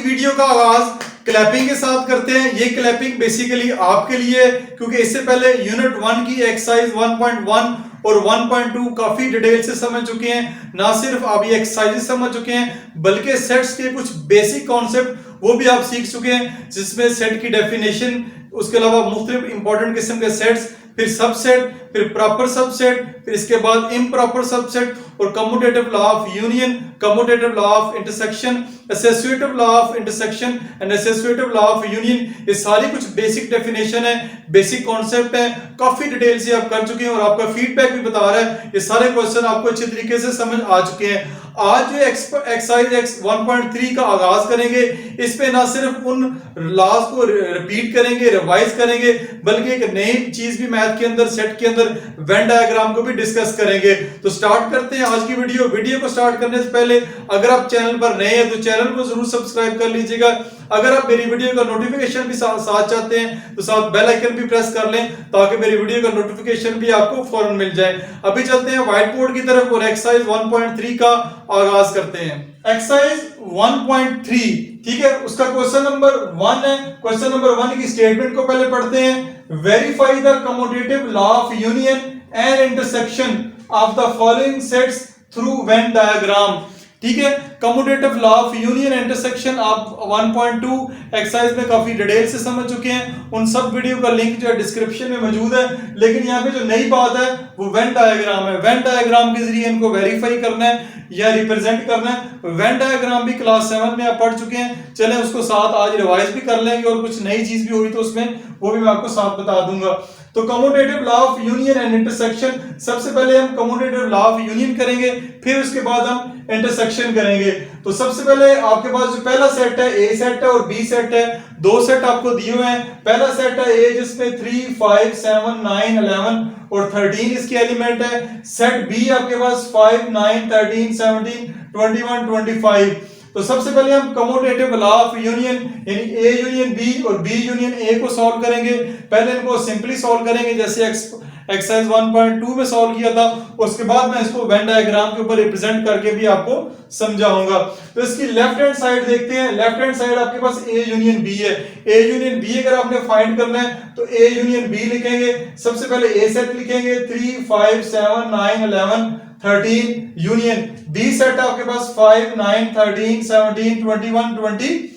Video का आगाज clapping के साथ करते हैं। ये क्लैपिंग बेसिकली आपके लिए है, क्योंकि इससे पहले यूनिट 1 की एक्सरसाइज 1.1 और 1.2 काफी डिटेल से समझ चुके हैं। ना सिर्फ आप ये एक्सरसाइजेस समझ चुके हैं बल्कि सेट्स के कुछ बेसिक कॉन्सेप्ट वो भी आप सीख चुके हैं, जिसमें सेट की डेफिनेशन, उसके अलावा मुख्तलिफ इंपॉर्टेंट किस्म के सेट्स, फिर सबसेट, फिर प्रॉपर सबसेट, फिर इसके बाद इम्प्रॉपर सबसेट और commutative law of union, commutative law of intersection, associative law of intersection and associative law of union. ये सारी कुछ बेसिक डेफिनेशन है, बेसिक कॉन्सेप्ट है, काफी डिटेल से आप कर चुके हैं और आपका फीडबैक भी बता रहा है ये सारे क्वेश्चन आपको अच्छे तरीके से समझ आ चुके हैं। आज जो एक्सरसाइज 1.3 का आगाज करेंगे, इस पे ना सिर्फ उन लॉज को रिपीट करेंगे, रिवाइज करेंगे, बल्कि एक नई चीज भी मैथ के अंदर, सेट के अंदर वेन डायग्राम को भी डिस्कस करेंगे। तो स्टार्ट करते हैं आज की वीडियो को स्टार्ट करने से पहले अगर आप चैनल पर नए हैं तो चैनल को जरूर सब्सक्राइब कर लीजिएगा। अगर आप मेरी वीडियो का नोटिफिकेशन भी साथ चाहते हैं तो साथ बेल आइकन भी प्रेस कर लें, ताकि मेरी वीडियो का नोटिफिकेशन भी आपको फौरन मिल जाए। अभी चलते हैं व्हाइट बोर्ड की तरफ और एक्सरसाइज 1.3 का आगाज करते हैं। एक्सरसाइज 1.3, ठीक है, उसका क्वेश्चन नंबर 1 है। क्वेश्चन नंबर 1 की स्टेटमेंट को पहले पढ़ते हैं। Verify the commutative law of union and intersection of the following sets through Venn diagram. ठीक है, commutative law of union intersection आप 1.2 एक्सरसाइज में काफी डिटेल से समझ चुके हैं। उन सब वीडियो का लिंक जो है डिस्क्रिप्शन में मौजूद है, लेकिन यहाँ पे जो नई बात है वो वेन डायग्राम है। वेन डायग्राम के जरिए इनको वेरीफाई करना है या रिप्रेजेंट करना है। वेन डायग्राम भी क्लास 7 में आप पढ़ चुके हैं, चलें उसको साथ आज रिवाइज भी कर लेंगे और कुछ नई चीज भी हुई तो उसमें वो भी मैं आपको साथ बता दूंगा। तो commutative law of union and intersection, सबसे पहले हम कम्यूटेटिव लॉ ऑफ यूनियन करेंगे, फिर उसके बाद हम इंटरसेक्शन करेंगे। तो सबसे पहले आपके पास जो पहला सेट है, ए सेट है और बी सेट है। दो सेट आपको दिए हुए हैं। पहला सेट है ए, जिसमें 3, 5, 7, 9, 11 और 13 इसके एलिमेंट है। सेट बी आपके पास 5, 9, 13, 17, 21, 25। तो सबसे पहले हम कम्यूटेटिव लॉ ऑफ यूनियन यानी ए यूनियन बी और बी यूनियन ए को सॉल्व करेंगे। पहले इनको सिंपली सॉल्व करेंगे जैसे एक्सरसाइज 1.2 में सॉल्व किया था। उसके बाद मैं इसको वेन डायग्राम के ऊपर रिप्रेजेंट करके भी आपको समझाऊंगा। तो इसकी लेफ्ट हैंड साइड देखते हैं। लेफ्ट हैंड साइड आपके पास ए यूनियन बी है। ए यूनियन बी अगर आपने फाइंड करना है तो ए यूनियन बी लिखेंगे। सबसे पहले ए सेट लिखेंगे 3, 5, 7, 9, 11, 13 यूनियन बी सेट आपके पास 5, 9, 13, 17, 21, 25।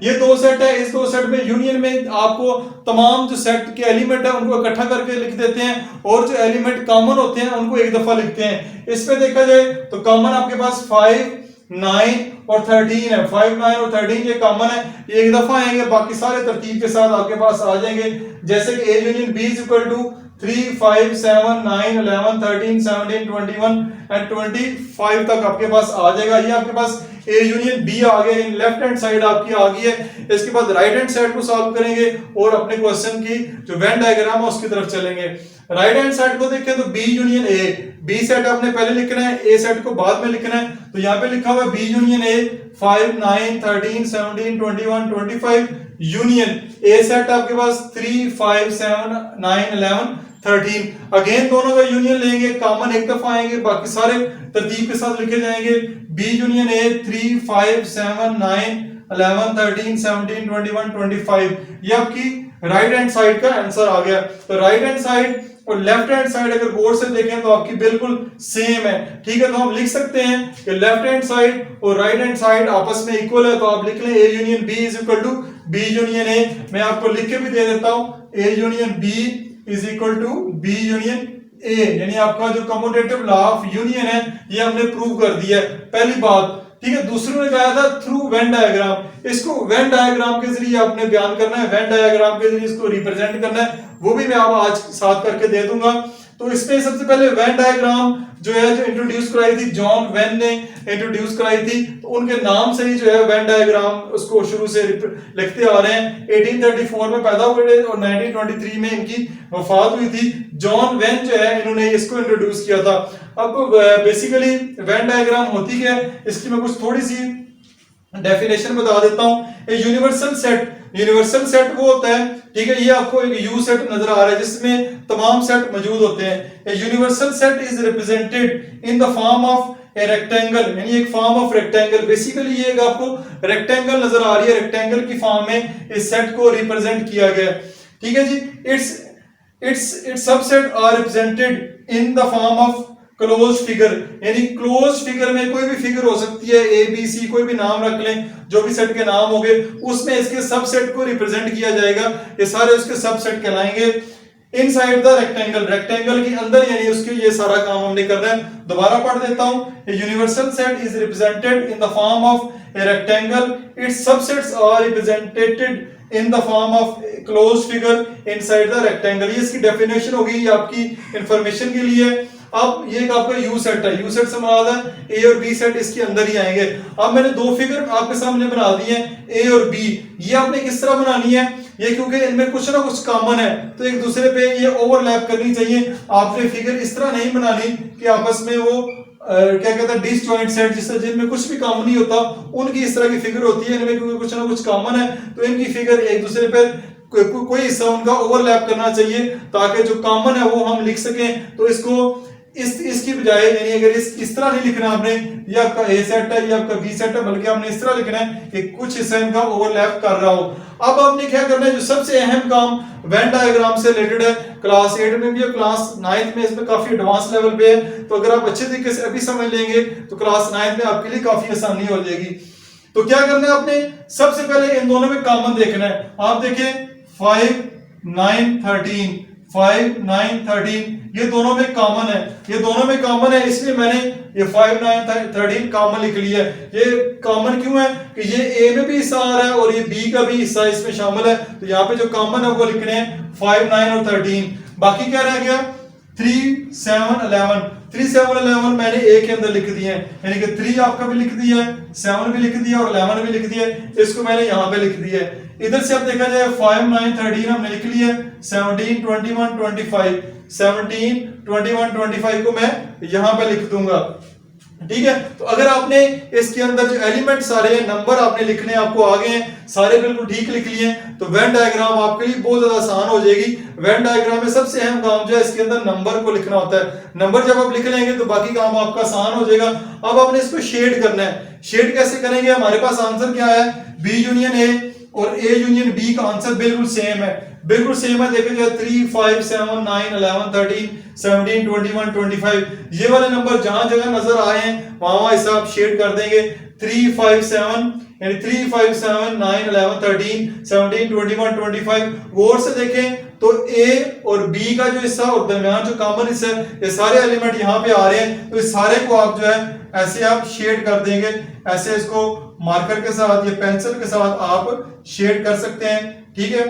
ये दो सेट है। इस दो सेट में यूनियन में आपको तमाम जो सेट के एलिमेंट है उनको इकट्ठा करके लिख देते हैं और जो एलिमेंट कॉमन होते हैं उनको एक दफा लिखते हैं। इसमें देखा जाए तो कॉमन आपके पास 5, 9 और 13 है। 5, 9 और 13 ये कॉमन है, ये एक दफा आएंगे, बाकी सारे तरतीब के साथ आपके पास आ जाएंगे। जैसे कि A union B is equal to 3, 5, 7, 9, 11, 13, 17, 21 and 25 तक आपके पास आ जाएगा। ये आपके पास ए यूनियन बी आ गया, लेफ्ट हैंड साइड आपकी आ गई है। इसके बाद राइट हैंड साइड को सॉल्व करेंगे और अपने क्वेश्चन की जो वेन डायग्राम है उसकी तरफ चलेंगे। राइट हैंड साइड को देखें तो B union A, B set आपने पहले लिखना है, ए सेट को बाद में लिखना है। तो यहाँ पे लिखा हुआ है B union A 5, 9, 13, 17, 21, 25 union A set आपके पास 3, 5, 7, 9, 11, 13। अगेन दोनों का यूनियन लेंगे, कॉमन एक दफा आएंगे, बाकी सारे तरतीब के साथ लिखे जाएंगे। B union A 3, 5, 7, 9, 11, 13, 17, 21, 25। ये आपकी राइट हैंड साइड का आंसर आ गया। तो राइट हैंड साइड और लेफ्ट हैंड साइड अगर गौर से देखें तो आपकी बिल्कुल सेम है। ठीक है, तो हम लिख सकते हैं कि लेफ्ट हैंड साइड और राइट हैंड साइड आपस में इक्वल है। तो आप लिख लें A union B is equal to B union A. मैं आपको लिख के भी दे देता हूं, A union B is equal to B union A, यानी आपका जो कम्यूटेटिव लॉ ऑफ यूनियन है ये हमने प्रूव कर दिया है, पहली बात। ठीक है, दूसरी ने कहा था थ्रू वेन डायग्राम। इसको वेन डायग्राम के जरिए आपने बयान करना है, वेन डायग्राम के जरिए इसको रिप्रेजेंट करना है, वो भी मैं आपको आज साथ करके दे दूंगा। तो इसमें सबसे पहले वेन डायग्राम जो है, जो इंट्रोड्यूस कराई थी जॉन वेन ने इंट्रोड्यूस कराई थी, तो उनके नाम से ही जो है वेन डायग्राम उसको शुरू से लिखते आ रहे हैं। 1834 में पैदा हुए और 1923 में इनकी वफात हुई थी। जॉन वेन जो है इन्होंने इसको इंट्रोड्यूस किया था। अब बेसिकली वेन डायग्राम होती क्या है, इसकी मैं कुछ थोड़ी सी डेफिनेशन बता देता हूं। A universal set, universal set वो होता है, ठीक है, ये आपको एक यू सेट नजर आ रहा है जिसमें तमाम सेट मौजूद होते हैं। ए universal set is represented in the form of a rectangle, यानी एक फॉर्म ऑफ रेक्टेंगल। बेसिकली ये आपको रेक्टेंगल नजर आ रही है, रेक्टेंगल की फॉर्म में इस सेट को रिप्रेजेंट किया गया। ठीक है जी, it's subset are represented in the form of close figure, यानी क्लोज फिगर में कोई भी फिगर हो सकती है, ए बी सी, कोई भी नाम रख लें, जो भी सेट के नाम होंगे उसमें इसके सबसेट को रिप्रेजेंट किया जाएगा, ये सारे उसके सबसेट कहलाएंगे। इनसाइड द रेक्टेंगल, रेक्टेंगल के अंदर, यानी उसके ये सारा काम हमने करना है। दोबारा पढ़ देता हूं, a universal set is represented in the form of a rectangle, its subsets are represented in the form of close figure inside the rectangle. ये इसकी डेफिनेशन होगी, ये आपकी इंफॉर्मेशन के लिए। अब ये आपका यू सेट है, यू सेट से मुराद है ए और बी सेट, इसके अंदर ही आएंगे। अब मैंने दो फिगर आपके सामने बना दी है, ए और बी। ये आपने किस तरह बनानी है, ये क्योंकि इनमें कुछ ना कुछ कॉमन है तो एक दूसरे पे ये ओवरलैप करनी चाहिए। आपने फिगर इस तरह नहीं बनानी कि आपस में वो क्या कहते हैं डिसजॉइंट सेट, जिससे जिनमें कुछ भी कॉमन नहीं होता, उनकी इस तरह की फिगर होती है। इनमें क्योंकि कुछ ना कुछ कॉमन है तो इनकी फिगर एक दूसरे पे कोई हिस्सा उनका ओवरलैप करना चाहिए, ताकि जो कॉमन है वो हम लिख सकें। तो इसको इसकी बजाय, यानी अगर इस तरह नहीं लिखना आपने, ये आपका ए सेट है, ये आपका बी सेट है, बल्कि आपने इस तरह लिखना है कि कुछ हिस्सा इनका ओवरलैप कर रहा हो। अब आपने क्या करना है, जो सबसे अहम काम वेन डायग्राम से रिलेटेड है, क्लास 8 में भी है, क्लास 9 में इसमें काफी एडवांस लेवल पे है, तो अगर आप अच्छे तरीके से अभी समझ लेंगे तो क्लास 9 में आपके लिए काफी आसानी हो जाएगी। तो क्या करना है आपने, सबसे पहले इन दोनों में कॉमन देखना है। आप देखें 5 9 13, 5 9 13, ये दोनों में कॉमन है, ये दोनों में कॉमन है, इसलिए मैंने ये 5 9 13 कॉमन लिख लिया है। ये कॉमन क्यों है कि ये ए में भी हिस्सा आ रहा है और ये बी का भी हिस्सा इसमें शामिल है, तो यहाँ पे जो कॉमन है वो लिखने हैं 5 9 और 13। बाकी क्या रह गया, 3 7 11, 3 7 11 मैंने ए के अंदर लिख दिए हैं, यानी कि 3 आपका भी लिख दिया है, 7 भी लिख दिया और 11 भी लिख दिया है, इसको मैंने यहाँ पे लिख दिया है। इधर से अब देखा जाए 5 9 13 हमने लिख लिया, 17 21 25, 17 21 25 को मैं यहां पे लिख दूंगा। ठीक है, तो अगर आपने इसके अंदर जो एलिमेंट सारे नंबर आपने लिखने आपको आ गए हैं, सारे बिल्कुल ठीक लिख लिए, तो वेन डायग्राम आपके लिए बहुत ज्यादा आसान हो जाएगी। वेन डायग्राम में सबसे अहम काम जो है इसके अंदर नंबर को लिखना होता है। नंबर जब आप लिख लेंगे तो बाकी काम आपका आसान हो जाएगा। अब आपने इसको शेड करना है। शेड कैसे करेंगे, हमारे पास आंसर क्या है, बी यूनियन ए और ए यूनियन बी का आंसर बिल्कुल सेम है, बिल्कुल सेम है। देखो जो 3 5 7 9 11 13 17 21 25, ये वाले नंबर जहां जगह नजर आए हैं वहां हिसाब शेड कर देंगे। 3 5 7 यानी 3 5 7 9 11 13 17 21 25। गौर से देखें तो ए और बी का जो हिस्सा और दरमियान जो कॉमन हिस्सा है, ये सारे एलिमेंट यहाँ पे आ रहे हैं, तो इस सारे को आप जो है ऐसे आप शेड कर देंगे, ऐसे इसको मार्कर के साथ या पेंसिल के साथ आप शेड कर सकते हैं। ठीक है,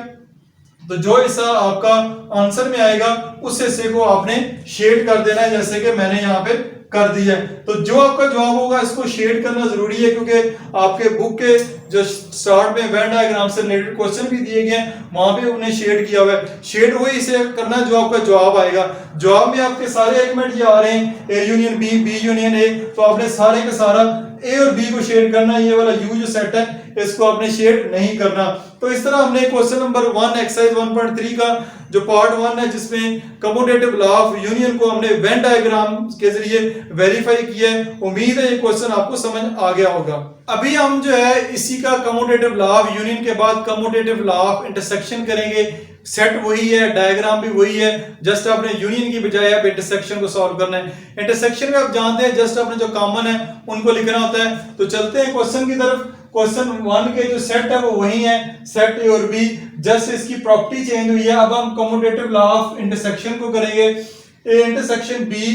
तो जो हिस्सा आपका आंसर में आएगा उस हिस्से को आपने शेड कर देना है, जैसे कि मैंने यहाँ पे कर दिया है। तो जो आपका जवाब होगा इसको शेड करना जरूरी है, क्योंकि आपके बुक के जो स्टार्ट में वेन डायग्राम से रिलेटेड क्वेश्चन भी दिए गए हैं वहां पे उन्हें शेड किया हुआ है। शेड वही इसे करना जो आपका जवाब आएगा। जवाब में आपके सारे एलिमेंट ये आ रहे हैं, A union B, B union A, तो आपने सारे का सारा ए और बी को शेड करना। ये वाला यू जो सेट है इसको आपने शेड नहीं करना। तो इस तरह हमने क्वेश्चन नंबर 1 एक्सरसाइज 1.3 का जो पार्ट 1 है, जिसमें कम्यूटेटिव लॉ ऑफ यूनियन को हमने वेन डायग्राम के जरिए वेरीफाई किया है। उम्मीद है ये क्वेश्चन आपको समझ आ गया होगा। अभी हम जो है इसी का कम्यूटेटिव लॉ ऑफ यूनियन के बाद कम्यूटेटिव लॉ ऑफ इंटरसेक्शन करेंगे। सेट वही है, डायग्राम भी वही है, जस्ट आपने यूनियन की बजाय आप इंटरसेक्शन को सॉल्व करना है। इंटरसेक्शन में आप जानते हैं जस्ट आपने जो कॉमन है उनको लिखना होता है। तो चलते हैं क्वेश्चन की तरफ। क्वेश्चन 1 के जो सेट है वो वही है, सेट ए और बी, जस्ट इसकी प्रॉपर्टी चेंज हुई है। अब हम कम्यूटेटिव लॉ ऑफ इंटरसेक्शन को करेंगे। A intersection B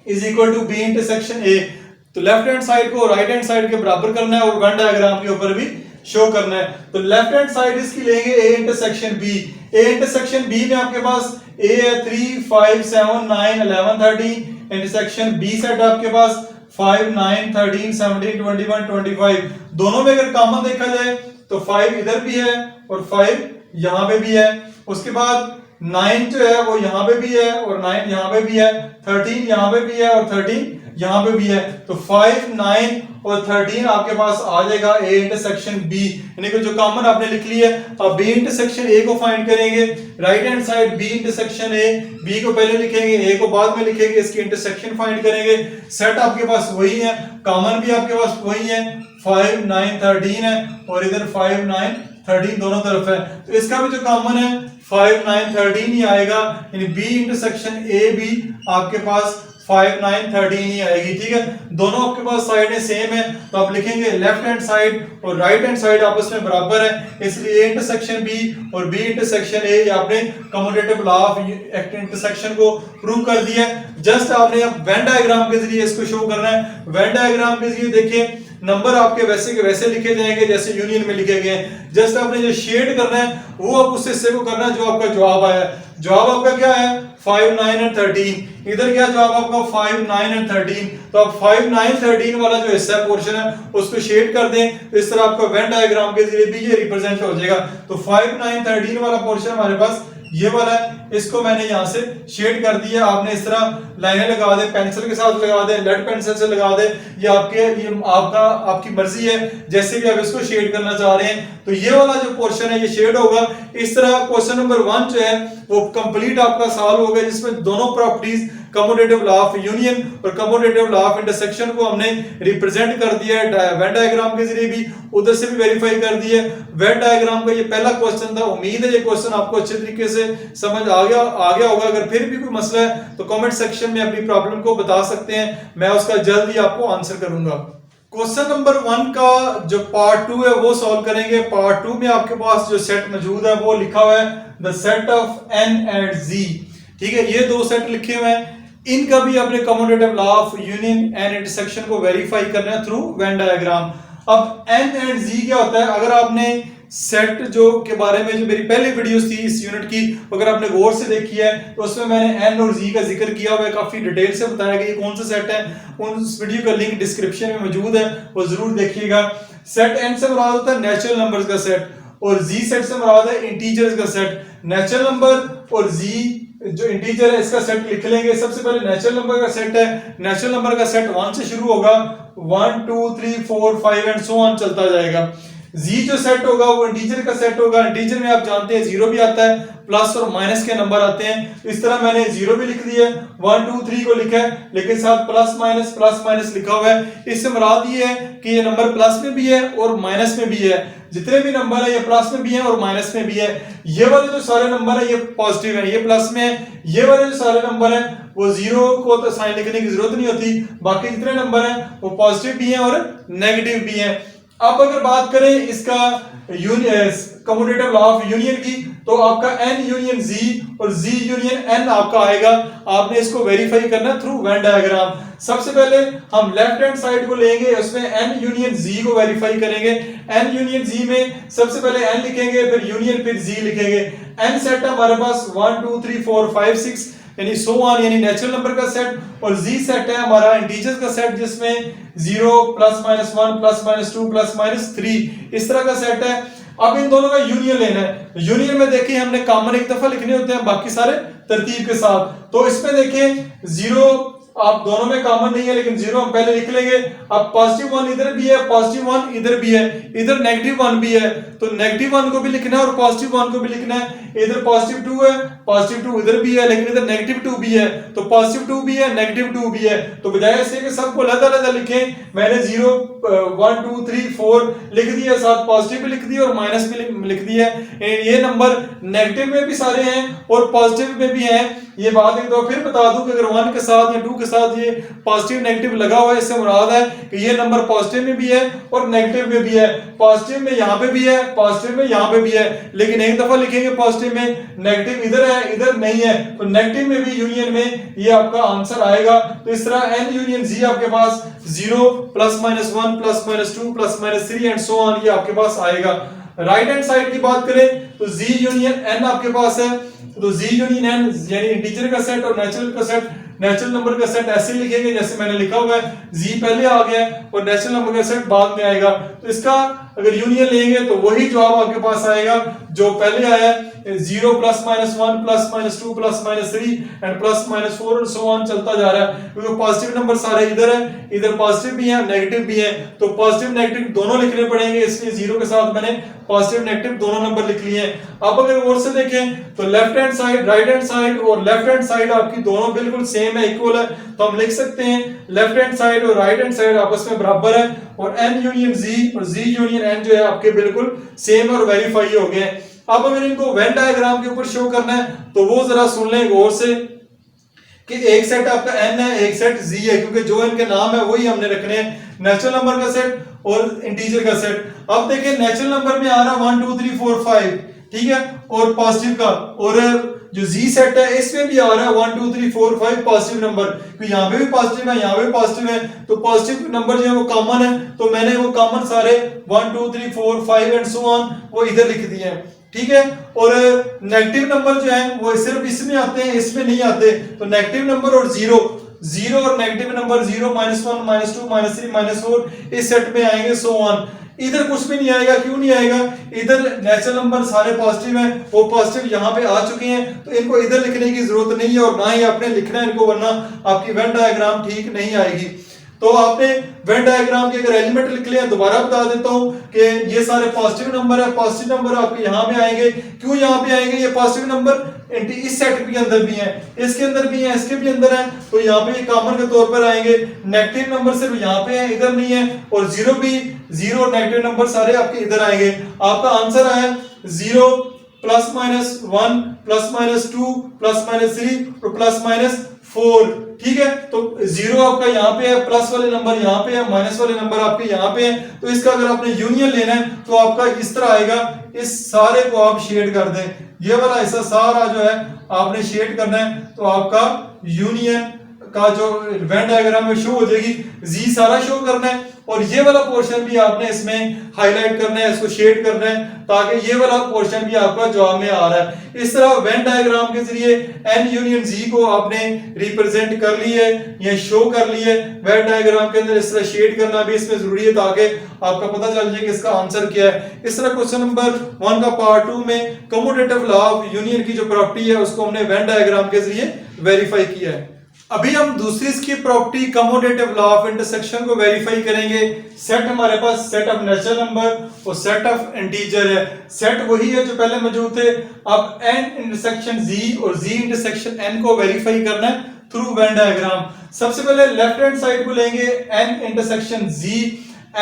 is equal to B intersection A. तो लेफ्ट हैंड साइड को राइट हैंड साइड के बराबर करना है और वेन डायग्राम के ऊपर भी शो करना है। तो लेफ्ट हैंड साइड इसकी लेंगे A intersection B. A intersection B में आपके पास ए है 3 5 7 9 11 13, इंटरसेक्शन बी सेट आपके पास 5 9 13 17 21 25। दोनों में अगर कॉमन देखा जाए तो 5 इधर भी है और 5 यहां पे भी है। उसके बाद 9 जो है वो यहाँ पे भी है और 9 यहाँ पे भी है, 13 यहाँ पे भी है और 13 यहाँ पे भी है। तो 5, 9 और 13 आपके पास आ जाएगा A इंटरसेक्शन B, यानी कि जो कॉमन आपने लिख ली है। अब B इंटरसेक्शन A को फाइंड करेंगे, right hand side B intersection A, B को पहले लिखेंगे, A को बाद में लिखेंगे, इसकी इंटरसेक्शन फाइंड करेंगे। सेट आपके पास वही है, कॉमन भी आपके पास वही है, 5, 9, 13 है और इधर 5, 9, 13 दोनों तरफ है। तो इसका भी जो कॉमन है 5, 9, 13 ही आएगा, यानी B इंटरसेक्शन A भी आपके पास 5, 9, 13 ही आएगी। ठीक है, दोनों आपके पास साइडें सेम है, तो आप लिखेंगे लेफ्ट हैंड साइड और राइट हैंड साइड आपस में बराबर है, इसलिए A इंटरसेक्शन B और B इंटरसेक्शन A ये आपने कम्यूटेटिव लॉ ऑफ इंटरसेक्शन को प्रूव कर दिया है। जस्ट आपने अब वेन डायग्राम के जरिए इसको शो करना है। वेन डायग्राम के जरिए देखिए नंबर आपके वैसे के वैसे लिखे जाएंगे जैसे यूनियन में लिखे गए हैं। जस्ट आपने जो शेड करना है वो आप उस हिस्से को करना है जो आपका जवाब आया। जवाब आपका क्या है 5, 9 और 13। इधर क्या जवाब आपका 5, 9 और 13। तो आप 5, 9, 13 वाला जो हिस्सा पोर्शन है उसको शेड कर दें, तो इस तरह आपका वेन डायग्राम के जरिए भी ये रिप्रेजेंट हो जाएगा। तो 5, 9, 13 वाला पोर्शन हमारे पास ये वाला है, इसको मैंने यहां से शेड कर दिया। आपने इस तरह लाइनें लगा दे, पेंसिल के साथ लगा दे, लेड पेंसिल से लगा दे, ये आपकी मर्जी है जैसे भी आप इसको शेड करना चाह रहे हैं। तो ये वाला जो पोर्शन है ये शेड होगा इस तरह। क्वेश्चन नंबर 1 जो है वो कंप्लीट आपका सॉल्व हो गया, जिसमें दोनों properties commutative law of union और कम्यूटेटिव लॉ ऑफ इंटरसेक्शन को हमने रिप्रेजेंट कर दिया है वेन डायग्राम के जरिए भी, उधर से भी वेरीफाई कर दिया। वेन डायग्राम का ये पहला क्वेश्चन था। उम्मीद है ये क्वेश्चन आपको अच्छे तरीके से समझ आ गया होगा। अगर फिर भी कोई मसला है तो कमेंट सेक्शन में अपनी प्रॉब्लम को बता सकते हैं, मैं उसका जल्द ही आपको आंसर करूंगा। क्वेश्चन नंबर 1 का जो पार्ट 2 है वो सॉल्व करेंगे। पार्ट 2 में आपके पास जो सेट मौजूद है वो लिखा हुआ है the set of n and z। ठीक है, ये दो सेट लिखे हुए हैं, इनका भी अपने commutative law of union and intersection को वेरीफाई करना है थ्रू वेन डायग्राम। अब n एंड z क्या होता है, अगर आपने सेट जो के बारे में जो मेरी पहली वीडियोस थी इस यूनिट की, अगर आपने गौर से देखी है तो उसमें मैंने n और z का जिक्र किया हुआ है, काफी डिटेल से बताया कि ये कौन सा सेट है। उस वीडियो का लिंक डिस्क्रिप्शन में मौजूद है, वो जरूर देखिएगा। सेट n से मुराद होता है नेचुरल नंबर्स का सेट और z सेट से मुराद है इंटीजर्स का सेट। नेचुरल नंबर और z जो इंटीजर है इसका सेट लिख लेंगे। सबसे पहले नेचुरल नंबर का सेट है, नेचुरल नंबर का सेट 1 से शुरू होगा, 1, 2, 3, 4, 5 एंड सो ऑन चलता जाएगा। जी जो सेट होगा वो इंटीजर का सेट होगा। इंटीजर में आप जानते हैं जीरो भी आता है, प्लस और माइनस के नंबर आते हैं। इस तरह मैंने जीरो भी लिख दिया, 1, 2, 3 को लिखा है, लेकिन साथ प्लस माइनस लिखा हुआ है। इससे मुराद ये है कि ये नंबर प्लस में भी है और माइनस में भी है। जितने भी नंबर है ये प्लस में भी है और माइनस में भी है। ये वाले जो सारे नंबर है ये पॉजिटिव है, ये प्लस में है। ये वाले जो सारे नंबर है वो जीरो को तो साइन लिखने की जरूरत नहीं होती, बाकी जितने नंबर है वो पॉजिटिव भी है और नेगेटिव भी है। अब अगर बात करें इसका कम्यूटेटिव लॉ ऑफ यूनियन की, तो आपका n यूनियन z और z यूनियन n आपका आएगा। आपने इसको वेरीफाई करना थ्रू वेन डायग्राम। सबसे पहले हम लेफ्ट हैंड साइड को लेंगे, उसमें n यूनियन z को वेरीफाई करेंगे। n यूनियन z में सबसे पहले n लिखेंगे, फिर यूनियन, फिर z लिखेंगे। n सेट है हमारे पास 1, 2, 3, 4, 5, 6 यानी सो ऑन, यानी नेचुरल नंबर का सेट, और z सेट है हमारा इंटीजर्स का सेट जिसमें 0 plus minus 1 plus minus 2 plus minus 3 इस तरह का सेट है। अब इन दोनों का यूनियन लेना है। यूनियन में देखिए हमने कॉमन एक दफा लिखने होते हैं, बाकी सारे तरतीब के साथ। तो इसमें देखिए 0 आप दोनों में कॉमन नहीं है, लेकिन 0 हम पहले लिख लेंगे। अब पॉजिटिव 1 इधर भी है, पॉजिटिव 1 इधर भी है, इधर नेगेटिव 1 भी है, तो नेगेटिव 1 को भी लिखना है और पॉजिटिव 1 को भी लिखना है। इधर पॉजिटिव 2 है, पॉजिटिव 2 इधर भी है, लेकिन इधर नेगेटिव 2 भी है, तो पॉजिटिव 2 भी है, नेगेटिव 2 भी है। तो बजाय इसके कि सबको अलग-अलग लिखें, मैंने 0, 1, 2, 3, 4 लिख दिया, साथ पॉजिटिव भी लिख दिया और माइनस भी लिख दिया। ये नंबर नेगेटिव में भी सारे हैं और पॉजिटिव में भी हैं। ये बात एक दो फिर बता दूं कि अगर 1 के साथ या 2 के साथ ये पॉजिटिव नेगेटिव लगा हुआ है, इससे मुराद है कि ये नंबर पॉजिटिव में भी है और नेगेटिव में भी है। पॉजिटिव में यहाँ पे भी है, पॉजिटिव में यहाँ पे भी है, लेकिन एक दफा लिखेंगे पॉजिटिव में, नेगेटिव इधर है, इधर नहीं है, तो नेगेटिव में भी यूनियन में ये आपका आंसर आएगा। तो इस तरह n यूनियन z आपके पास 0 plus minus 1 plus minus 2 plus minus 3 and so on ये आपके पास आएगा। राइट हैंड साइड की बात करें तो z यूनियन n आपके पास है, तो z यूनियन n यानी इंटीजर का सेट और नेचुरल का सेट नेचुरल नंबर का सेट ऐसे लिखेंगे जैसे मैंने लिखा हुआ है, जी पहले आ गया और नेचुरल नंबर का सेट बाद में आएगा। तो इसका अगर यूनियन लेंगे तो वही जवाब आपके पास आएगा जो पहले आया है, 0 +- 1 +- 2 +- 3 एंड +- 4 और सो ऑन चलता जा रहा है, क्योंकि पॉजिटिव नंबर सारे इधर है, इधर पॉजिटिव भी है नेगेटिव भी है, तो पॉजिटिव नेगेटिव दोनों लिखने पड़ेंगे, इसलिए 0 के साथ मैंने पॉजिटिव नेगेटिव दोनों नंबर लिख लिए हैं। अब अगर और से देखें तो left hand side, right hand side और लेफ्ट हैंड साइड आपकी दोनों बिल्कुल सेम है, इक्वल है, तो हम लिख सकते हैं लेफ्ट हैंड साइड और राइट हैंड साइड आपस में बराबर है और n यूनियन z और z यूनियन n जो है आपके बिल्कुल सेम और वेरीफाई हो गए। अब अगर इनको वेन डायग्राम के ऊपर शो करना है तो वो जरा सुन लें गौर से कि एक सेट आपका n है, एक सेट z है, क्योंकि जो इनके नाम है वही हमने रखने हैं, नेचुरल नंबर का सेट और इंटीजर का सेट। अब देखिए नेचुरल नंबर में आ रहा है 1 2 3 4 5, ठीक है, और पॉजिटिव का, और जो z सेट है इसमें भी आ रहा है 1 2 3 4 5 पॉजिटिव नंबर, क्योंकि यहाँ पे भी पॉजिटिव है, यहाँ पे भी पॉजिटिव है, तो पॉजिटिव नंबर जो है वो कॉमन है, तो मैंने वो कॉमन सारे 1 2 3 4 5 एंड सो ऑन वो इधर लिख दिए हैं, ठीक है। और नेगेटिव नंबर जो है वो सिर्फ इसमें आते हैं, इसमें नहीं आते, तो नेगेटिव नंबर और जीरो और नेगेटिव नंबर 0 -1 -2 -3 -4 इस सेट में आएंगे, सो ऑन। इधर कुछ भी नहीं आएगा, क्यों नहीं आएगा, इधर नेचुरल नंबर सारे पॉजिटिव हैं, वो पॉजिटिव यहाँ पे आ चुके हैं, तो इनको इधर लिखने की जरूरत नहीं है और ना ही आपने लिखना है इनको, वरना आपकी वेन डायग्राम ठीक नहीं आएगी। तो आपने वेन डायग्राम के अगर एलिमेंट लिख लिया, दोबारा बता देता हूं कि ये सारे पॉजिटिव नंबर है, पॉजिटिव नंबर आपके यहां पे आएंगे, क्यों यहां पे आएंगे, ये पॉजिटिव नंबर इस सेट के अंदर भी है, इसके अंदर भी है, इसके भी अंदर है, तो यहाँ पे कॉमन के तौर पर आएंगे। नेगेटिव नंबर सिर्फ यहाँ पे है, इधर नहीं है, और जीरो भी, जीरो और नेगेटिव नंबर सारे आपके इधर आएंगे। आपका आंसर आया 0 +- 1 +- 2 +- 3 और +- 4, ठीक है। तो 0 आपका यहाँ पे है, प्लस वाले नंबर यहाँ पे है, माइनस वाले नंबर आपके यहाँ पे है, तो इसका अगर आपने यूनियन लेना है तो आपका इस तरह आएगा, इस सारे को आप शेड कर दें, ये वाला हिस्सा सारा जो है आपने शेड करना है, तो आपका यूनियन का जो वेन डायग्राम में शो हो जाएगी, जी सारा शो करना है, और ये वाला पोर्शन भी आपने इसमें हाईलाइट करना है, इसको शेड करना है, ताकि ये वाला पोर्शन भी आपका जवाब में आ रहा है। इस तरह वेन डायग्राम के जरिए n यूनियन z को आपने रिप्रेजेंट कर लिए या शो कर लिए। वेन डायग्राम के अंदर इस तरह शेड करना भी इसमें जरूरी है, ताकि आपका पता चल जाए कि इसका आंसर क्या है। इस तरह क्वेश्चन नंबर 1 का पार्ट 2 में कम्यूटेटिव लॉ ऑफ यूनियन की जो प्रॉपर्टी है उसको हमने वेन डायग्राम के जरिए वेरीफाई किया है। अभी हम दूसरी इसकी property commutative law of intersection को वेरीफाई करेंगे। सेट हमारे पास सेट ऑफ नेचुरल नंबर और सेट ऑफ इंटीजर है। सेट वही है जो पहले मौजूद थे। अब n इंटरसेक्शन z और z इंटरसेक्शन n को वेरीफाई करना है थ्रू वेन डायग्राम। सबसे पहले लेफ्ट हैंड साइड को लेंगे n intersection z,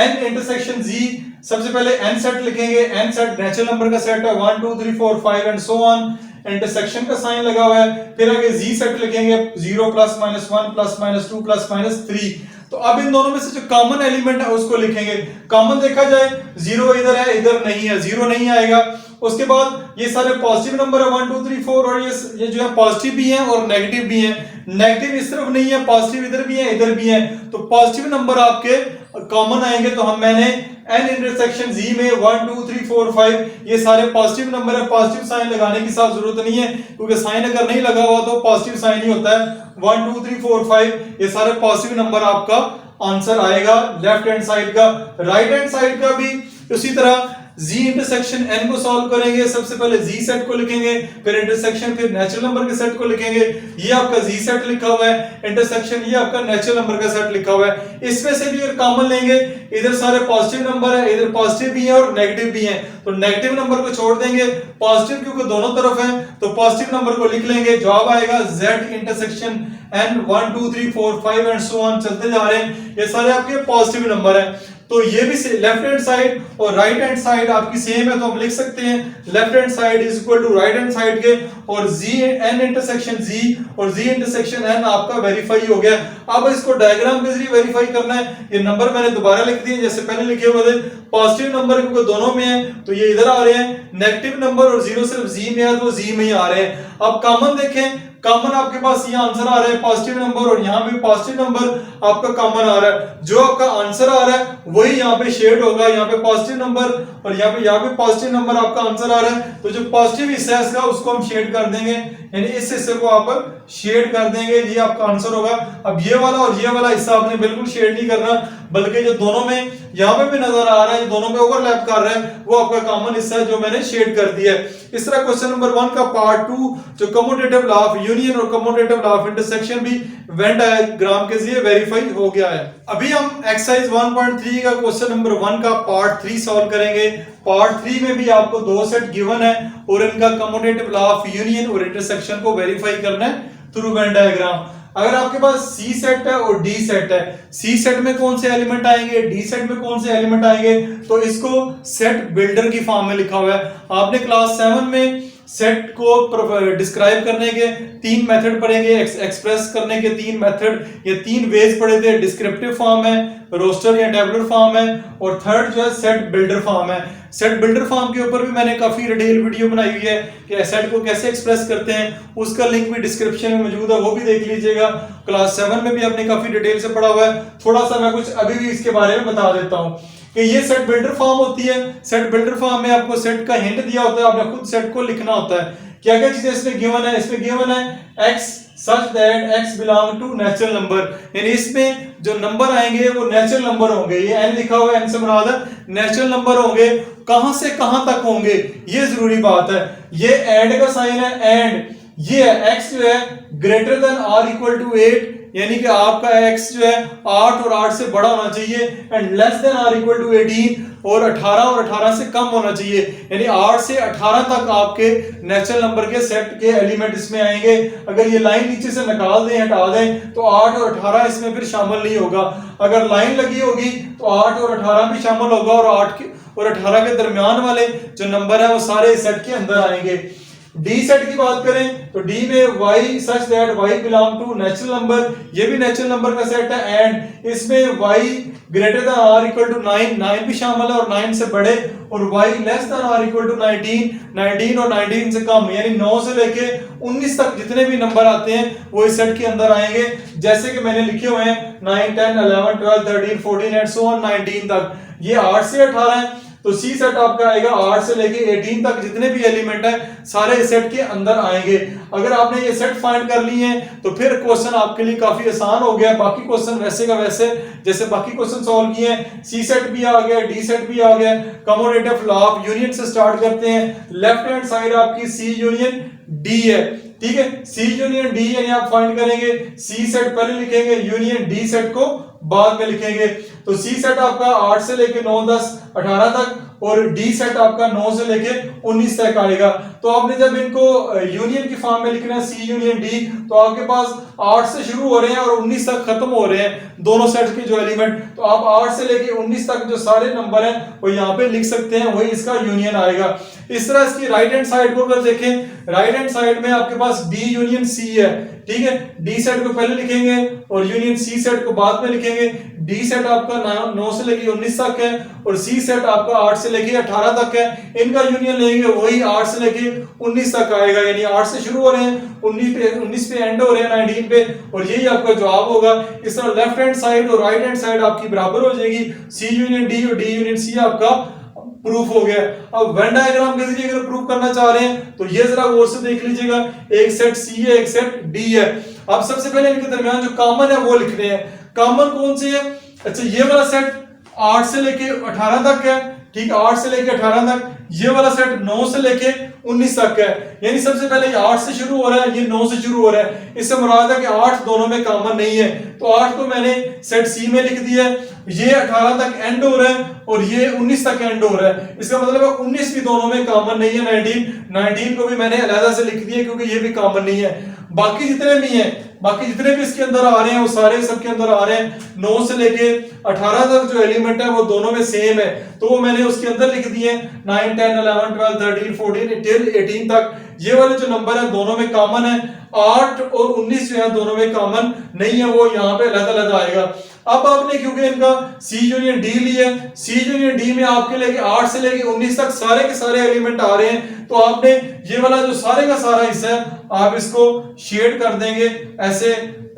n intersection z, सबसे पहले n सेट लिखेंगे। n सेट नेचुरल नंबर का सेट है, 1 2 3 4 5 एंड सो ऑन। इंटरसेक्शन का साइन लगा हुआ है, फिर आगे z सेट लिखेंगे, 0 +- 1 +- 2 +- 3। तो अब इन दोनों में से जो कॉमन एलिमेंट है उसको लिखेंगे। कॉमन देखा जाए 0 इधर है, इधर नहीं है, 0 नहीं आएगा। उसके बाद ये सारे पॉजिटिव नंबर है 1 2 3 4, और ये जो है पॉजिटिव भी है और नेगेटिव भी है। नेगेटिव इस तरफ नहीं है, पॉजिटिव इधर भी है, इधर भी है, तो पॉजिटिव नंबर आपके कॉमन आएंगे। तो हम मैंने n इंटरसेक्शन z में 1 2 3 4 5 ये सारे पॉजिटिव नंबर है, पॉजिटिव साइन लगाने की साथ जरूरत नहीं है, क्योंकि साइन अगर नहीं लगा हुआ तो पॉजिटिव साइन ही होता है। 1 2 3 4 5 ये सारे पॉजिटिव नंबर आपका आंसर आएगा लेफ्ट हैंड साइड का। राइट हैंड साइड का भी उसी तरह z इंटरसेक्शन n को सॉल्व करेंगे। सबसे पहले z सेट को लिखेंगे, फिर इंटरसेक्शन, फिर नेचुरल नंबर के सेट को लिखेंगे। ये आपका z सेट लिखा हुआ है, इंटरसेक्शन ये आपका नेचुरल नंबर का सेट लिखा हुआ है। इसमें से भी अगर कॉमन लेंगे, इधर सारे पॉजिटिव नंबर है, इधर पॉजिटिव भी है और नेगेटिव भी है, तो नेगेटिव नंबर को छोड़ देंगे, पॉजिटिव क्योंकि दोनों तरफ है, तो पॉजिटिव नंबर को लिख लेंगे। जवाब आएगा z intersection n 1 2 3 4 5 and so on चलते जा रहे हैं। ये सारे आपके पॉजिटिव नंबर है। तो ये भी लेफ्ट हैंड साइड और राइट हैंड साइड आपकी सेम है, तो हम लिख सकते हैं left hand side is equal to right hand side के, और z n इंटरसेक्शन z और z इंटरसेक्शन n आपका वेरीफाई हो गया। अब इसको डायग्राम के जरिए वेरीफाई करना है। ये नंबर मैंने दोबारा लिख दिए जैसे पहले लिखे हुए थे। पॉजिटिव नंबर क्योंकि दोनों में है तो ये इधर आ रहे हैं, नेगेटिव नंबर और जीरो सिर्फ z में है तो z में ही आ रहे हैं। अब कॉमन देखें, कॉमन आपके पास ये आंसर आ रहा है पॉजिटिव नंबर, और यहाँ पे पॉजिटिव नंबर आपका कॉमन आ रहा है। जो आपका आंसर आ रहा है वही यहाँ पे शेड होगा, यहाँ पे पॉजिटिव नंबर और यहाँ पे पॉजिटिव नंबर आपका आंसर आ रहा है, तो जो पॉजिटिव हिस्सा है इसका उसको हम शेड कर देंगे। यानी इस हिस्से को आप शेड कर देंगे, ये आपका आंसर होगा। अब ये वाला और ये वाला हिस्सा आपने बिल्कुल शेड नहीं करना, बल्कि जो दोनों में यहाँ पे भी नजर आ रहा है, दोनों में ओवरलैप कर रहा है, वो आपका कॉमन हिस्सा है जो मैंने शेड कर दिया है। इस तरह क्वेश्चन नंबर 1 का पार्ट 2 जो कम्यूटेटिव लॉ ऑफ यूनियन और कम्यूटेटिव लॉ ऑफ इंटरसेक्शन भी वेन डायग्राम के जरिए वेरीफाई हो गया है। अभी हम एक्सरसाइज 1.3 का क्वेश्चन नंबर 1 का पार्ट 3 सॉल्व करेंगे। पार्ट 3 में भी आपको दो सेट गिवन है और इनका कम्यूटेटिव लॉ ऑफ यूनियन और इंटरसेक्शन को वेरीफाई करना है थ्रू वेन डायग्राम। अगर आपके पास सी सेट है और डी सेट है, सी सेट में कौन से एलिमेंट आएंगे, डी सेट में कौन से एलिमेंट आएंगे, तो इसको सेट बिल्डर की फॉर्म में लिखा हुआ है। आपने क्लास 7 में सेट को डिस्क्राइब करने के 3 मेथड पढ़ेंगे, एक्सप्रेस करने के 3 मेथड, ये 3 वेज पढ़े थे। डिस्क्रिप्टिव फॉर्म है, रोस्टर या टेबुलर फॉर्म है, और थर्ड जो है सेट बिल्डर फॉर्म है। सेट बिल्डर फॉर्म के ऊपर भी मैंने काफी डिटेल वीडियो बनाई हुई है कि सेट को कैसे एक्सप्रेस करते हैं, उसका लिंक भी डिस्क्रिप्शन में मौजूद है, वो भी देख लीजिएगा। क्लास 7 में भी आपने काफी डिटेल से पढ़ा हुआ है। थोड़ा सा मैं कुछ अभी भी इसके बारे में बता देता हूँ कि ये सेट बिल्डर फॉर्म होती है। सेट बिल्डर फॉर्म में आपको सेट का हिंट दिया होता है, आपने खुद सेट को लिखना होता है। क्या क्या चीजें इसमें गिवन है, इसमें गिवन है x such that x belong to natural number, यानी इसमें जो नंबर आएंगे वो नेचुरल नंबर होंगे। ये n लिखा हुआ है, n से मुराद है नेचुरल नंबर होंगे। कहां से कहां तक होंगे ये जरूरी बात है। ये एंड का साइन है, एंड ये x जो है greater than or equal to 8, यानी कि आपका x जो है 8 और 8 से बड़ा होना चाहिए, and less than or equal to 18, और 18 और 18 से कम होना चाहिए, यानी 8 से 18 तक आपके नेचुरल नंबर के सेट के एलिमेंट इसमें आएंगे। अगर ये लाइन नीचे से निकाल दें, हटा दें, तो 8 और 18 इसमें फिर शामिल नहीं होगा। अगर लाइन लगी होगी तो 8 और 18 भी शामिल होगा, और 8 और 18 के दरमियान वाले जो नंबर है वो सारे सेट के अंदर आएंगे। डी सेट की बात करें तो डी में y such that y belong to natural number, ये भी नेचुरल नंबर का सेट है, एंड इसमें y greater than or equal to 9, 9 भी शामिल है और 9 से बड़े, और y less than or equal to 19, 19 और 19 से कम, यानी 9 से लेके 19 तक जितने भी नंबर आते हैं वो इस सेट के अंदर आएंगे। जैसे कि मैंने लिखे हुए हैं 9, 10, 11, 12, 13, 14 एंड सो ऑन 19 तक। ये 8 से 18 है, तो सी सेट आपका आएगा 8 से लेके 18 तक जितने भी एलिमेंट है सारे इस सेट के अंदर आएंगे। अगर आपने ये सेट फाइंड कर लिए हैं तो फिर क्वेश्चन आपके लिए काफी आसान हो गया। बाकी क्वेश्चन वैसे का वैसे जैसे बाकी क्वेश्चन सॉल्व किए हैं, सी सेट भी आ गया, डी सेट भी आ गया। कम्यूटेटिव लॉ ऑफ यूनियन से स्टार्ट करते हैं। लेफ्ट हैंड साइड आपकी सी यूनियन डी है, ठीक है, सी यूनियन डी यानी आप फाइंड करेंगे, सी सेट पहले लिखेंगे, यूनियन डी सेट को बाद में लिखेंगे। तो सी सेट आपका 8 से लेके 9, 10, 18 तक, और डी सेट आपका 9 से लेके 19 तक आएगा। तो आपने जब इनको यूनियन की फॉर्म में लिखना है सी यूनियन डी, तो आपके पास 8 से शुरू हो रहे हैं और 19 तक खत्म हो रहे हैं दोनों सेट के जो एलिमेंट, तो आप 8 से लेके 19 तक जो सारे नंबर हैं वो यहाँ पे लिख सकते हैं, वही इसका यूनियन आएगा। इस तरह इसकी राइट हैंड साइड को अगर देखें, राइट हैंड साइड में आपके पास डी यूनियन सी है, ठीक है, डी सेट को पहले लिखेंगे और यूनियन सी सेट को बाद में लिखेंगे। डी सेट आपका 9 से लेके 19 तक है और सी सेट आपका 8 से लेके 18 तक है। इनका यूनियन लेंगे वही 8 से लेके 19 तक आएगा, यानी 8 से शुरू हो रहे हैं 19 पे एंड हो रहे हैं 19 पे, और यही आपका जवाब होगा। इस तरह लेफ्ट हैंड साइड और राइट हैंड साइड आपकी बराबर हो जाएगी, सी यूनियन डी और डी यूनियन सी आपका प्रूफ हो गया। अब वेन डायग्राम के जरिए अगर प्रूफ करना चाह रहे हैं तो ये जरा गौर से देख लीजिएगा, एक सेट सी है, एक सेट डी है। अब सबसे पहले इनके दरमियान जो कॉमन है वो लिखने हैं। कॉमन कौन से है? अच्छा, ये वाला सेट 8 से लेके 18 तक है, ठीक है, 8 से लेके 18 तक। ये वाला सेट 9 से लेके 19 तक है, यानी सबसे पहले ये 8 से शुरू हो रहा है, ये 9 से शुरू हो रहा है। इससे मुराद है कि 8 दोनों में कॉमन नहीं है, तो 8 को मैंने सेट सी में लिख दिया है। ये 18 तक एंड हो रहा है और ये 19 तक एंड हो रहा है, इसका मतलब है 19 भी दोनों में कॉमन नहीं है। 19 को भी मैंने अलग से लिख दिया क्योंकि ये भी कॉमन नहीं है। बाकी जितने भी हैं, बाकी जितने भी इसके अंदर आ रहे हैं वो सारे सबके अंदर आ रहे हैं। 9 से लेके 18 तक जो एलिमेंट है वो दोनों में सेम है, तो वो मैंने उसके अंदर लिख दिए 9, 10, 11, 12, 13, 14 टिल 18 तक। ये वाले जो नंबर है दोनों में कॉमन है। 8 और 19 जो है दोनों में कॉमन नहीं है, वो यहाँ पे अलग अलग आएगा। अब आपने क्योंकि इनका सी यूनियन डी लिया, सी यूनियन डी में आपके लेके 8 से लेके 19 तक सारे के सारे एलिमेंट आ रहे हैं, तो आपने ये वाला जो सारे का सारा हिस्सा है आप इसको शेड कर देंगे, ऐसे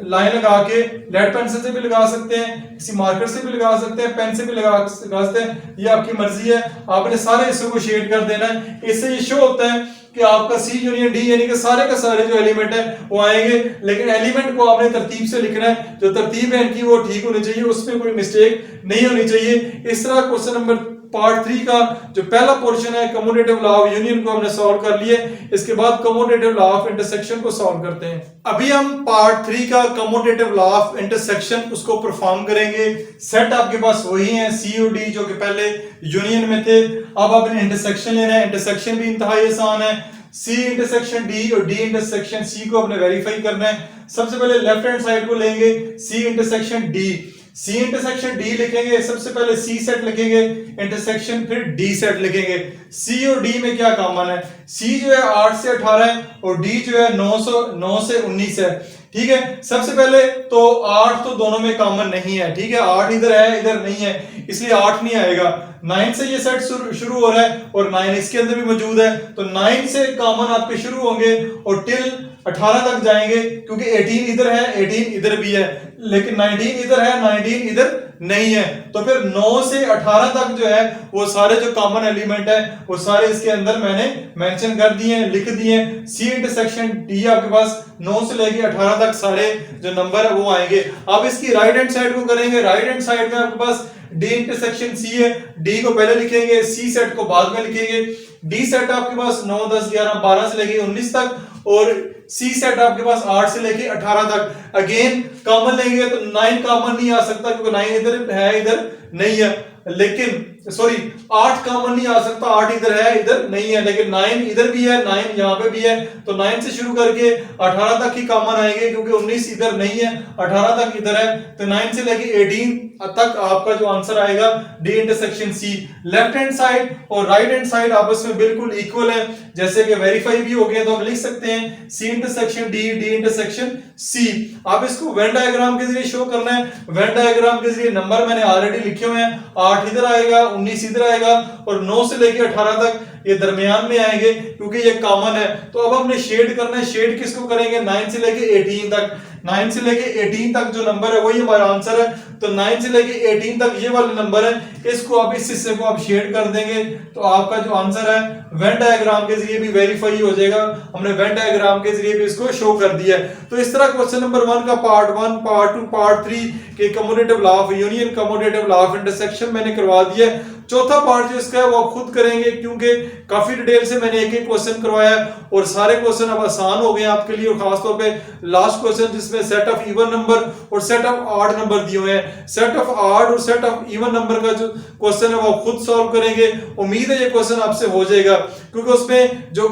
लाइन लगा के। लेड पेंसिल से भी लगा सकते हैं, किसी मार्कर से भी लगा सकते हैं, पेन से भी लगा सकते हैं, ये आपकी मर्जी है। आपने सारे हिस्सों को शेड कर देना है। इससे ये शो होता है कि आपका सी यूनियन डी यानी कि सारे के सारे जो एलिमेंट है वो आएंगे, लेकिन एलिमेंट को आपने तरतीब से लिखना है, जो तरतीब है इनकी वो ठीक होनी चाहिए, उसमें कोई मिस्टेक नहीं होनी चाहिए। इस तरह क्वेश्चन नंबर पार्ट 3 का जो पहला पोर्शन है कम्यूटेटिव लॉ ऑफ यूनियन को हमने सॉल्व कर लिए। इसके बाद कम्यूटेटिव लॉ ऑफ इंटरसेक्शन को सॉल्व करते हैं। अभी हम पार्ट 3 का कम्यूटेटिव लॉ ऑफ इंटरसेक्शन उसको परफॉर्म करेंगे। सेट आपके पास वही है सी और डी जो कि पहले यूनियन में थे। अब आपने इंटरसेक्शन लेना है। इंटरसेक्शन भी इंतहाई आसान है। सी इंटरसेक्शन डी और डी इंटरसेक्शन सी को आपने वेरीफाई करना है। सबसे पहले लेफ्ट हैंड साइड को लेंगे, C intersection D, C intersection D लिखेंगे। सबसे पहले सी सेट लिखेंगे, इंटरसेक्शन फिर डी सेट लिखेंगे। सी और डी में क्या कॉमन है? सी जो है 8 से 18 है और डी जो है 9 से 19 है। ठीक है, सबसे पहले तो 8 तो दोनों में कॉमन नहीं है। ठीक है, 8 इधर है इधर नहीं है, इसलिए 8 नहीं आएगा। 9 से ये सेट शुरू हो रहा है और 9 इसके अंदर भी मौजूद है, तो 9 से कॉमन आपके शुरू होंगे और टिल 18 तक जाएंगे, क्योंकि 18 इधर है 18 इधर भी है, लेकिन 19 इधर है 19 इधर नहीं है। तो फिर 9 से 18 तक जो है वो सारे जो कॉमन एलिमेंट है वो सारे इसके अंदर मैंने मेंशन कर दिए, लिख दिए। सी इंटरसेक्शन डी आपके पास 9 से लेके 18 तक सारे जो नंबर है वो आएंगे। अब इसकी राइट हैंड साइड को करेंगे। राइट हैंड साइड में आपके पास डी इंटरसेक्शन सी है, डी को पहले लिखेंगे, सी सेट को बाद में लिखेंगे। डी सेट आपके पास 9 10 11 12 से लेके 19 तक और सी सेट आपके पास 8 से लेके 18 तक। अगेन कॉमन लेंगे तो 9 कॉमन नहीं आ सकता, क्योंकि 9 इधर है इधर नहीं है, लेकिन सॉरी 8 कॉमन नहीं आ सकता, 8 इधर है इधर नहीं है, लेकिन 9 इधर भी है 9 यहाँ पे भी है, तो 9 से शुरू करके 18 तक ही कॉमन आएंगे, क्योंकि 19 इधर नहीं है 18 तक इधर है। तो 9 से लेके 18 तक आपका जो आंसर आएगा D intersection C. Left hand side और राइट हैंड साइड आपस में बिल्कुल इक्वल है, जैसे कि वेरीफाई भी हो गया, तो हम लिख सकते हैं C intersection D, D intersection C. आप इसको वेन डायग्राम के जरिए शो करना है। वेन डायग्राम के जरिए नंबर मैंने ऑलरेडी लिखे हुए हैं, 8 इधर आएगा 19 इधर आएगा और 9 से लेके 18 तक ये दरमियान में आएंगे, क्योंकि ये कॉमन है। तो अब हमने शेड करना है। शेड किसको करेंगे? 9 से लेके 18 तक। 9 से लेके 18 तक जो नंबर है वही हमारा आंसर है। तो 9 से लेके 18 तक ये वाले नंबर है, इसको आप इस हिस्से को आप शेड कर देंगे तो आपका जो आंसर है वेन डायग्राम के जरिए भी वेरीफाई हो जाएगा। हमने वेन डायग्राम के जरिए भी इसको शो कर दिया है। तो इस तरह क्वेश्चन नंबर 1 का पार्ट 1, पार्ट 2, पार्ट 3 के commutative law of union, commutative law of intersection मैंने करवा दिया है। चौथा पार्ट जो इसका है वो आप खुद करेंगे, क्योंकि काफी डिटेल से मैंने एक एक क्वेश्चन करवाया और सारे क्वेश्चन अब आसान हो गए हैं आपके लिए। और खासतौर पे लास्ट क्वेश्चन जिसमें सेट ऑफ इवन नंबर और सेट ऑफ ऑड नंबर दिए हुए हैं, सेट ऑफ ऑड और सेट ऑफ इवन नंबर का जो क्वेश्चन है वो आप खुद सॉल्व करेंगे। उम्मीद है ये क्वेश्चन आपसे हो जाएगा, क्योंकि उसमें जो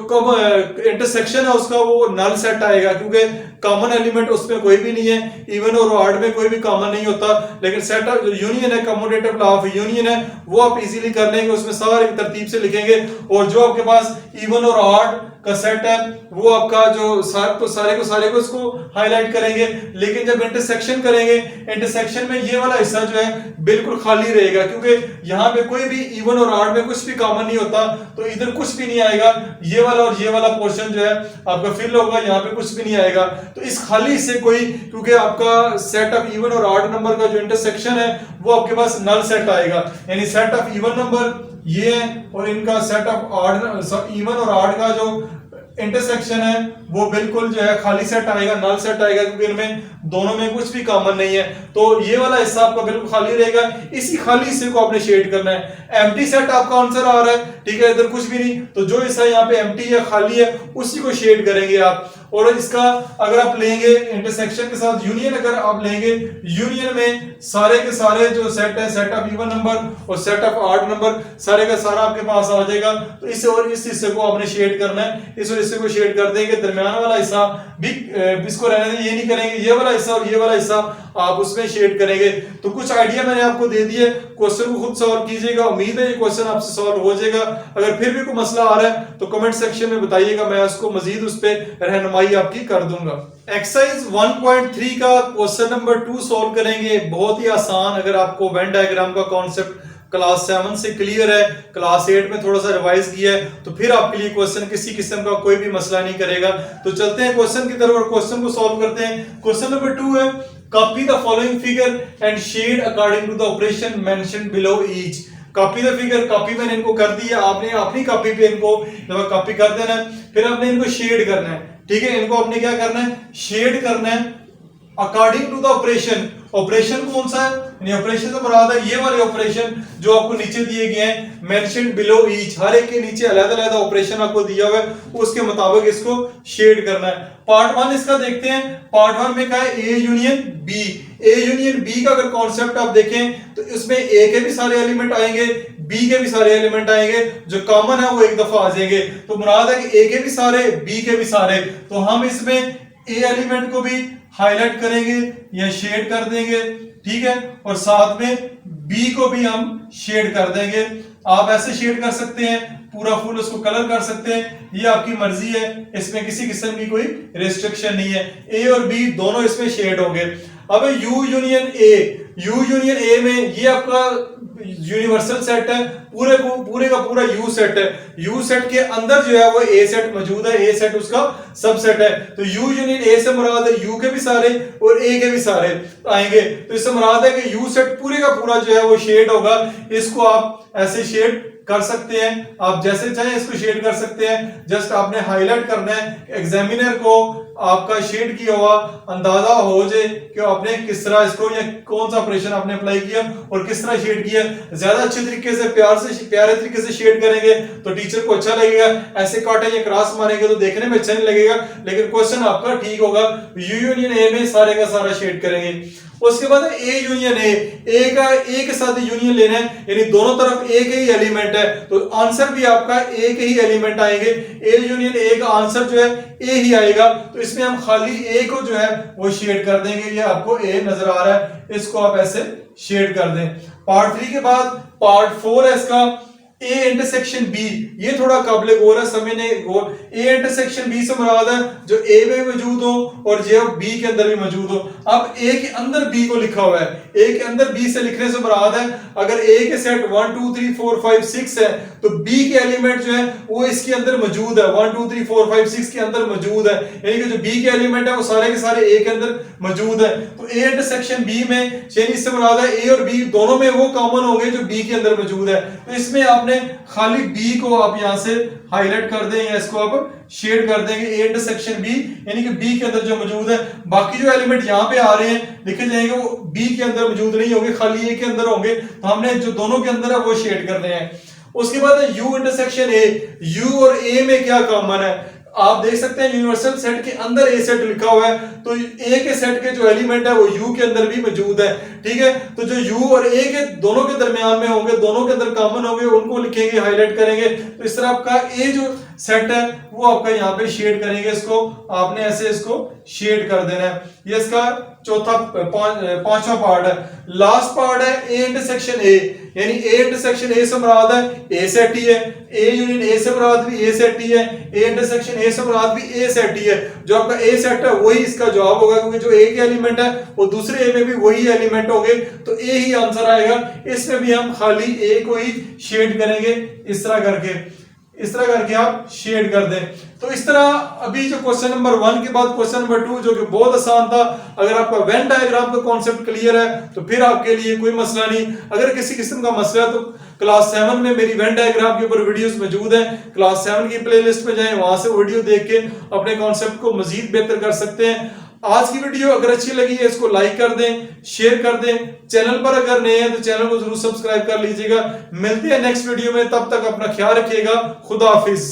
इंटरसेक्शन है उसका वो नल सेट आएगा, क्योंकि कॉमन एलिमेंट उसमें कोई भी नहीं है, इवन और ऑड में कोई भी कॉमन नहीं होता। लेकिन सेट ऑफ यूनियन है, कम्यूटेटिव लॉ ऑफ यूनियन है, वो आप इजीली कर लेंगे, उसमें सारे तरतीब से लिखेंगे। और जो आपके पास इवन और ऑड का सेट है वो आपका जो सारे को इसको हाईलाइट करेंगे। लेकिन जब इंटरसेक्शन करेंगे, इंटरसेक्शन में ये वाला हिस्सा जो है बिल्कुल खाली रहेगा, क्योंकि यहाँ पे कोई भी इवन और ऑड में कुछ भी कॉमन नहीं होता, तो इधर कुछ भी नहीं आएगा। ये वाला और ये वाला पोर्शन जो है आपका फिल होगा, यहाँ पे कुछ भी नहीं आएगा। तो इस खाली हिस्से कोई, क्योंकि आपका सेट ऑफ इवन और ऑड नंबर का जो इंटरसेक्शन है वो आपके पास नल सेट आएगा, यानी सेट ऑफ इवन नंबर ये है और इनका सेट ऑफ ऑड इवन और ऑड का जो इंटरसेक्शन है वो बिल्कुल जो है खाली सेट आएगा, नल सेट आएगा, क्योंकि इनमें दोनों में कुछ भी कॉमन नहीं है। तो ये वाला हिस्सा आपका बिल्कुल खाली रहेगा, इसी खाली हिस्से को आपने शेड करना है। एम्प्टी सेट आपका आंसर आ रहा है, ठीक है, इधर कुछ भी नहीं, तो जो हिस्सा यहाँ पे एम्प्टी है खाली है उसी को शेड करेंगे आप। और इसका अगर आप लेंगे इंटरसेक्शन के साथ यूनियन, अगर आप लेंगे यूनियन में सारे के सारे जो सेट है, सेट ऑफ इवन नंबर और सेट ऑफ ऑड नंबर, सारे का सारा आपके पास आ जाएगा। तो इस और इस हिस्से को आपने शेड करना है, इस और हिस्से को शेड कर देंगे। दरमियान वाला हिस्सा भी इसको रहने दें, ये नहीं करेंगे, ये वाला हिस्सा और ये वाला हिस्सा आप उसमें शेड करेंगे। तो कुछ आइडिया मैंने आपको दे दिए, क्वेश्चन को खुद सॉल्व कीजिएगा। उम्मीद है ये क्वेश्चन आपसे सॉल्व हो जाएगा। अगर फिर भी कोई मसला आ रहा है तो कमेंट सेक्शन में बताइएगा, मैं उसको मजीद उस पर रहनुमाई आपकी कर दूंगा। एक्सरसाइज 1.3 का क्वेश्चन नंबर 2 सॉल्व करेंगे, बहुत ही आसान। अगर आपको वेन डायग्राम का कॉन्सेप्ट क्लास 7 से क्लियर है, क्लास 8 में थोड़ा सा रिवाइज किया है, तो फिर आपके लिए क्वेश्चन किसी किस्म का कोई भी मसला नहीं करेगा। तो चलते हैं क्वेश्चन की तरफ और क्वेश्चन को सॉल्व करते हैं। क्वेश्चन नंबर 2 है, copy the following figure and shade according to the operation mentioned below each. Copy the figure, copy मैंने इनको कर दिया, आपने अपनी कॉपी पे इनको कॉपी कर देना है। फिर आपने इनको शेड करना है, ठीक है, इनको आपने क्या करना है, शेड करना है according to the operation. Operation कौन सा है, यानी ऑपरेशन से मुराद है ये वाले ऑपरेशन जो आपको नीचे दिए गए हैं, मेंशन्ड बिलो ईच, हर एक के नीचे अलग-अलग ऑपरेशन आपको दिया हुआ है, उसके मुताबिक इसको शेड करना है। पार्ट 1 इसका देखते हैं। पार्ट 1 में क्या है, A union B. A union B का अगर कॉन्सेप्ट आप देखें तो इसमें ए के भी सारे एलिमेंट आएंगे, बी के भी सारे एलिमेंट आएंगे, जो कॉमन है वो एक दफा आ जाएंगे। तो मुराद है कि ए के भी सारे, बी के भी सारे, तो हम इसमें ए एलिमेंट को भी हाईलाइट करेंगे या शेड कर देंगे, ठीक है, और साथ में बी को भी हम शेड कर देंगे। आप ऐसे शेड कर सकते हैं, पूरा फुल उसको कलर कर सकते हैं, ये आपकी मर्जी है, इसमें किसी किस्म की कोई रिस्ट्रिक्शन नहीं है। ए और बी दोनों इसमें शेड होंगे। अब you union A, you union A में ये आपका यूनिवर्सल सेट है, पूरे का पूरा यू सेट है। यू सेट के अंदर जो है वो ए सेट मौजूद है, ए सेट उसका सबसेट है। तो यू यूनियन ए से मुराद है यू के भी सारे और ए के भी सारे आएंगे। तो इससे मुराद है कि यू सेट पूरे का पूरा जो है वो शेड होगा। इसको आप ऐसे शेड कर सकते हैं, आप जैसे चाहे इसको शेड कर सकते हैं। जस्ट आपने हाईलाइट करना है, एग्जामिनर को आपका शेड किया हुआ अंदाजा हो जाए कि आपने किस तरह इसको या कौन सा ऑपरेशन आपने अप्लाई किया और किस तरह शेड किया। ज्यादा अच्छे तरीके से प्यारे तरीके से शेड करेंगे तो टीचर को अच्छा लगेगा। ऐसे काटे या क्रॉस मारेंगे तो देखने में अच्छा नहीं लगेगा, लेकिन क्वेश्चन आपका ठीक होगा। यू यूनियन ए में सारे का सारा शेड करेंगे। उसके बाद ए यूनियन ए का ए के साथ यूनियन लेना है, यानी दोनों तरफ ए के ही एलिमेंट है, तो आंसर भी आपका ए के ही एलिमेंट आएंगे। ए यूनियन ए का आंसर जो है ए ही आएगा। तो इसमें हम खाली ए को जो है वो शेड कर देंगे। ये आपको ए नजर आ रहा है, इसको आप ऐसे शेड कर दें। पार्ट 3 के बाद पार्ट 4 है इसका, ए इंटरसेक्शन बी। ये थोड़ा काबिल गौर है, समझने गौर। ए इंटरसेक्शन बी से मुराद है जो ए में मौजूद हो और जो बी के अंदर भी मौजूद हो। अब ए के अंदर बी को लिखा हुआ है, ए के अंदर बी से लिखने से मुराद है अगर ए के सेट 1 2 3 4 5 6 है तो बी के एलिमेंट जो है वो इसके अंदर मौजूद है, 1 2 3 4 5 6 के अंदर मौजूद है, यानी कि जो बी के एलिमेंट है वो सारे के सारे ए के अंदर मौजूद है। तो ए इंटरसेक्शन बी में यानी इससे मुराद है ए और बी दोनों में वो कॉमन होंगे जो बी के अंदर मौजूद है। तो इसमें आपने खाली बी को आप यहां से हाईलाइट कर दें या इसको आप शेड कर देंगे, ए इंटरसेक्शन बी, यानी कि बी के अंदर जो मौजूद है। बाकी जो एलिमेंट यहां पे आ रहे हैं लिखे जाएंगे वो बी के अंदर मौजूद नहीं होंगे, खाली ए के अंदर होंगे। तो हमने जो दोनों के अंदर है वो शेड करने हैं। उसके बाद है यू इंटरसेक्शन ए। यू और ए में क्या कॉमन है, आप देख सकते हैं यूनिवर्सल सेट के अंदर ए सेट लिखा हुआ है, तो ए के सेट के जो एलिमेंट है वो यू के अंदर भी मौजूद है, ठीक है। तो जो यू और ए के दोनों के दरमियान में होंगे, दोनों के अंदर कॉमन होंगे, उनको लिखेंगे, हाईलाइट करेंगे। तो इस तरह आपका ए जो सेट है वो आपका यहाँ पे शेड करेंगे, इसको आपने ऐसे इसको शेड कर देना है। ये इसका पांचवा पार्ट है। लास्ट पार्ट है ए इंटरसेक्शन ए, यानी ए इंटरसेक्शन ए से मुराद है ए सेट ही है, ए यूनियन ए से मुराद भी ए सेट ही है, ए इंटरसेक्शन ए से मुराद भी ए सेट ही है। जो आपका ए सेट है वही इसका जवाब होगा, क्योंकि जो ए के एलिमेंट है वो दूसरे ए में भी वही एलिमेंट होंगे, तो ए ही आंसर आएगा। इसमें भी हम खाली ए को ही शेड करेंगे, इस तरह करके आप शेड कर दें। तो इस तरह अभी जो क्वेश्चन नंबर 1 के बाद क्वेश्चन नंबर 2 जो कि बहुत आसान था, अगर आपका वेन डायग्राम का कॉन्सेप्ट क्लियर है तो फिर आपके लिए कोई मसला नहीं। अगर किसी किस्म का मसला है तो क्लास 7 में मेरी वेन डायग्राम के ऊपर वीडियोस मौजूद हैं, क्लास 7 की प्लेलिस्ट में जाएं, वहां से वीडियो देख के अपने कॉन्सेप्ट को मजीद बेहतर कर सकते हैं। आज की वीडियो अगर अच्छी लगी है इसको लाइक कर दें, शेयर कर दें। चैनल पर अगर नए हैं तो चैनल को जरूर सब्सक्राइब कर लीजिएगा। मिलते हैं नेक्स्ट वीडियो में, तब तक अपना ख्याल रखिएगा। खुदा हाफिज।